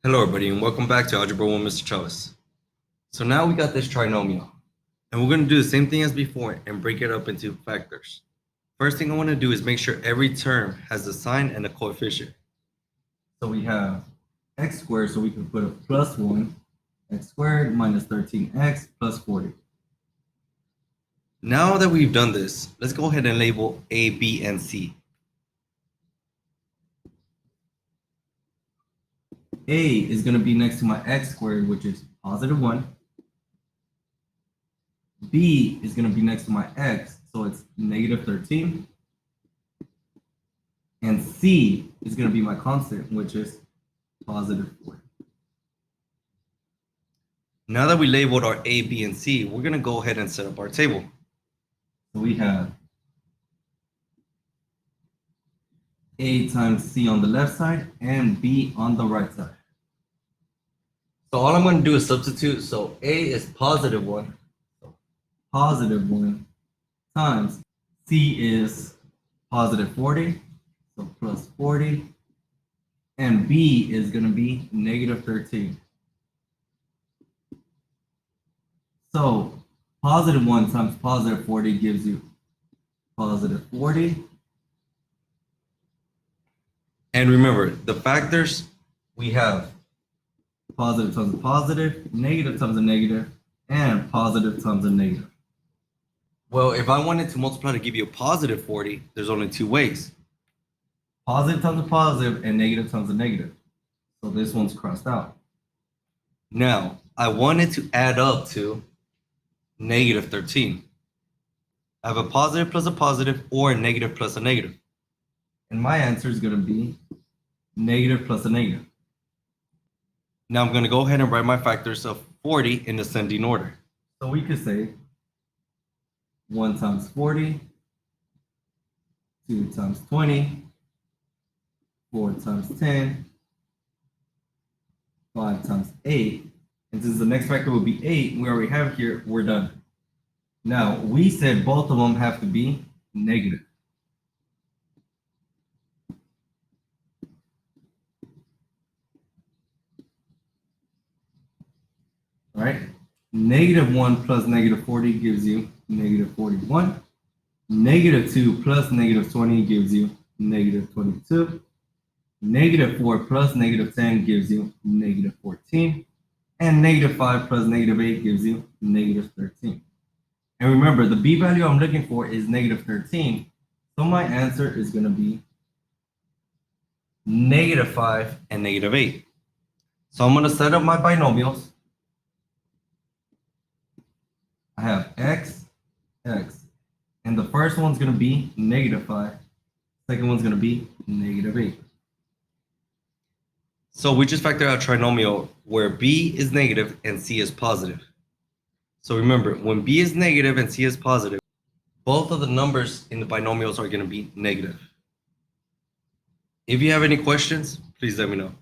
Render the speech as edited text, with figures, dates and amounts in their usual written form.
Hello everybody and welcome back to Algebra 1 Mr. Chavez. So now we got this trinomial and we're going to do the same thing as before and break it up into factors. First thing I want to do is make sure every term has a sign and a coefficient. So we have x squared, so we can put a plus 1, x squared minus 13x plus 40. Now that we've done this, let's go ahead and label A, B, and C. A is going to be next to my x squared, which is positive 1. B is going to be next to my x, so it's negative 13. And C is going to be my constant, which is positive 4. Now that we labeled our A, B, and C, we're going to go ahead and set up our table. So we have A times C on the left side and B on the right side. So all I'm going to do is substitute. So A is positive 1. So positive 1 times C is positive 40. So plus 40. And B is going to be negative 13. So positive 1 times positive 40 gives you positive 40. And remember, the factors, we have positive times a positive, negative times a negative, and positive times a negative. Well, if I wanted to multiply to give you a positive 40, there's only two ways. Positive times a positive and negative times a negative. So this one's crossed out. Now, I wanted to add up to negative 13. I have a positive plus a positive or a negative plus a negative. And my answer is going to be negative plus a negative. Now I'm going to go ahead and write my factors of 40 in ascending order. So we could say 1 times 40, 2 times 20, 4 times 10, 5 times 8. And since the next factor will be 8, we already have it here, we're done. Now, we said both of them have to be negative. All right, negative 1 plus negative 40 gives you negative 41. Negative 2 plus negative 20 gives you negative 22. Negative 4 plus negative 10 gives you negative 14. And negative 5 plus negative 8 gives you negative 13. And remember, the B value I'm looking for is negative 13. So my answer is going to be negative 5 and negative 8. So I'm going to set up my binomials. I have x, x. And the first one's going to be negative 5. Second one's going to be negative 8. So we just factored out a trinomial where B is negative and C is positive. So remember, when B is negative and C is positive, both of the numbers in the binomials are going to be negative. If you have any questions, please let me know.